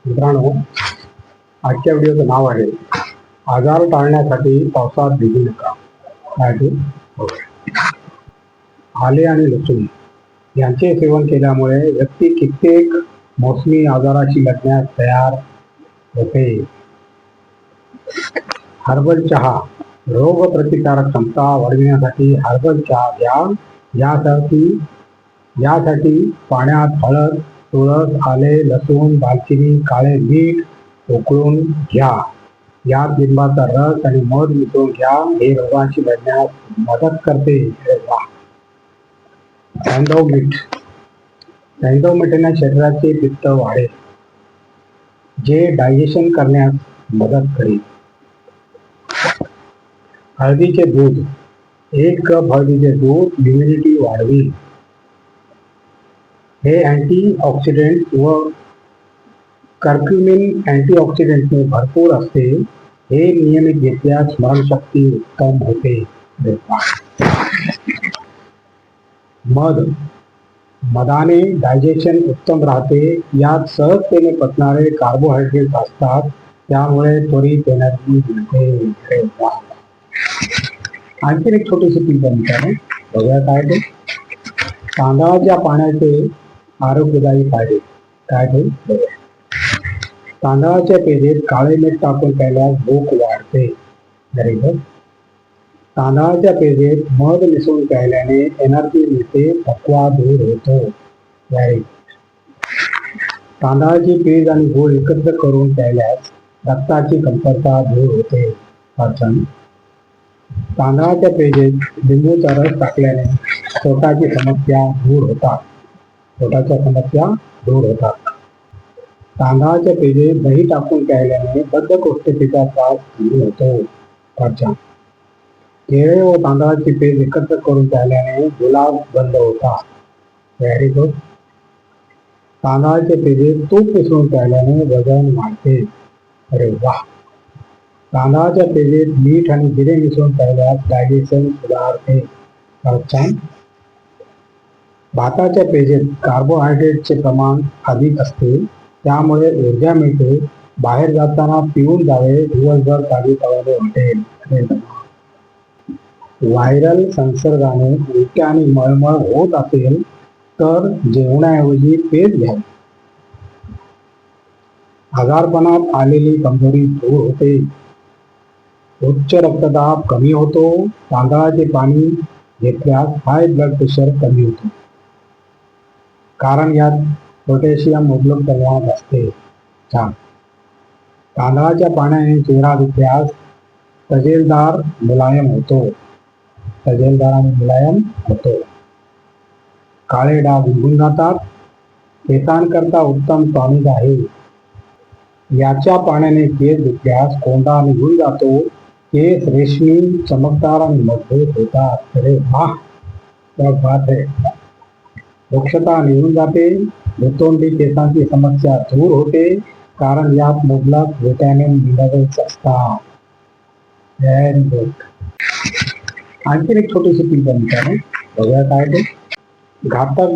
मित्रांनो, आजच्या व्हिडिओचं नाव आहे आजार टाळण्यासाठी पावसात भिजू नका. काय ते? आले आणि लसूण यांचे सेवन केल्यामुळे व्यक्ती कित्येक मोसमी आजाराशी लढण्यास तयार होते. हर्बल चहा रोग प्रतिकारक क्षमता वाढविण्यासाठी हर्बल चहा घ्या. यासाठी पाण्यात हळद, तुळस, आले, लसूण, दालचिनी, काळे मीठ उकळून घ्या. यात लिंबाचा रस आणि मध मिसळून घ्या. हे रोगांशी लढण्यास मदत करते. सैंधव मीठ मिठाने शरीराचे पित्त वाढेल, जे डायजेशन करण्यास मदत करेल. हळदीचे दूध 1 कप हळदीचे दूध इम्युनिटी वाढवेल. हे अँटीऑक्सिडेंट व कर्क्युमिन अँटीऑक्सिडेंटने भरपूर असते. हे नियमित घेतल्यास स्मरणशक्ती उत्तम होते. मधाने डायजेशन उत्तम राहते. यात सहजतेने पचणारे कार्बोहायड्रेट असतात, त्यामुळे त्वरित एनर्जी मिळते. आणखी एक छोटीशी टीप आहे, बघूया काय ते. तांदळाच्या पाण्याचे आरोग्यदायी फायदे काय ते. तांदळाच्या पेजेत काळे मीठ टाकून प्यायल्यास भूक वाढते. तांदळाच्या पेजेत मध मिसळून प्यायल्याने एनर्जी मिळते, थकवा दूर होतो. तांदळाची पेज आणि गूळ एकत्र करून प्यायल्यास रक्ताची कमतरता दूर होते. तांदळाच्या पेजेत लिंबूचा रस टाकल्याने पोटाच्या समस्या दूर होतात. तांदळाच्या पेजेत दही टाकून प्यायल्याने बद्धकोष्ठतेचा त्रास दूर होतो. केळे व तांदळाची पेज एकत्र करून प्यायल्याने जुलाब बंद होतात. तांदळाच्या पेजेत तूप मिसळून प्यायल्याने वजन वाढते. अरे वा. तांदळाच्या पेजेत मीठ आणि जिरे मिसळून प्यायल्यास डायजेशन सुधारते. भाताच्या पेजेत कार्बोहायड्रेटचे प्रमाण अधिक असते, त्यामुळे ऊर्जा मिळते. बाहेर जाताना पिऊन जावे, दिवसभर ताजेतवाने वाटेल. व्हायरल संसर्गाने उलट्या आणि मळमळ होत असेल तर जेवणाऐवजी पेज घ्यावी. आजारपणात आलेली कमजोरी दूर होते. उच्च रक्तदाब कमी होतो. तांदळाचे पाणी घेतल्यास हाय ब्लड प्रेशर कमी होतो, कारण यात पोटॅशियम मुबलक प्रमाणात असते. तांदळाच्या पाण्याने चेहरा धुतल्यास तजेलदार मुलायम होतो. काळे डाग निघून जातात. केसांकरता उत्तम टॉनिक आहे. याच्या पाण्याने केस धुतल्यास कोंडा निघून जातो. केस रेशमी, चमकदार आणि मजबूत होतात. अरे वाह, क्या बात है. वृक्षता निघून जाते. दुतोंडी केसांची समस्या दूर होते, कारण यात मुबलक व्हिटॅमिन मिनरल्स असतात. Very good. आणखी एक छोटीशी टीप आहे, बघूया काय ते. घातक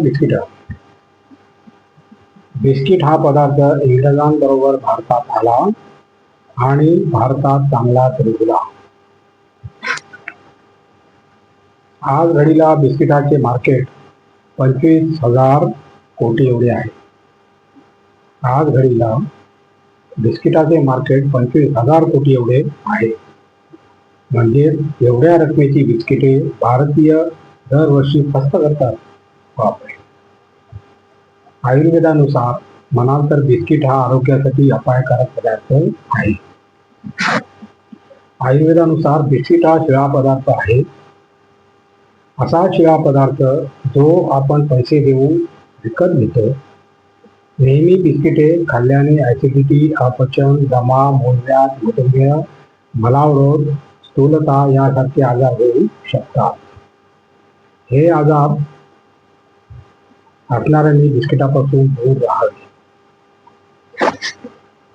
बिस्किट हा पदार्थ इंग्रजांबरोबर भारतात आला आणि भारतात चांगलाच रुजला. आज घडीला बिस्किटाचे मार्केट 25,000 कोटी एवढे आहे. आज घडीला बिस्किटाचे मार्केट 25,000 कोटी एवढे आहे. म्हणजे एवढ्या रकमेची बिस्किटे भारतीय दरवर्षी फस्त करतात. बापरे. आयुर्वेदानुसार म्हणाल तर बिस्किट हा आरोग्यासाठी अपायकारक पदार्थ आहे. आयुर्वेदानुसार बिस्किट हा शिळा पदार्थ आहे. असा शिळा पदार्थ जो आपण पैसे देऊन विकत घेतो. नेहमी बिस्किटे खाल्ल्याने ऍसिडिटी, अपचन, दमा, मूलव्याध, मधुमेह, मलावरोध, स्थूलता यासारखे आजार होऊ शकतात. हे आजार असणाऱ्यांनी बिस्किटापासून दूर राहावे.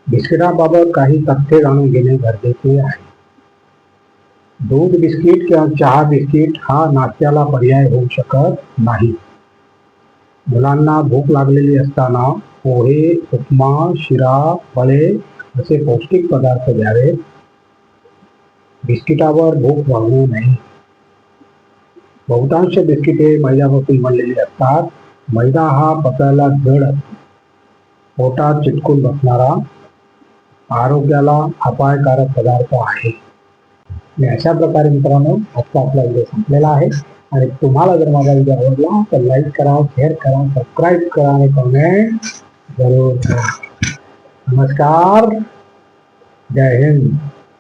बिस्किटाबाबत काही तथ्य जाणून घेणे गरजेचे आहे. दूध बिस्किट किंवा चहा बिस्किट हा नाश्त्याला पर्याय होऊ शकत नाही. मुलांना भूक लागलेली असताना पोहे, उपमा, शिरा, फळे असे पौष्टिक पदार्थ द्यावेत. बिस्किटावर भूक भागवू नये. बहुतांश बिस्किटे मैद्यापासून बनलेली असतात. मैदा हा पचायला जड असतो, पोटात चिटकून बसणारा, आरोग्याला अपायकारक पदार्थ आहे. आणि अशा प्रकारे मित्रांनो आजचा आपला व्हिडिओ संपलेला आहे. आणि तुम्हाला जर माझा व्हिडिओ आवडला तर लाईक करा, शेअर करा, सबस्क्राईब करा आणि कमेंट जरूर करा. नमस्कार, जय हिंद.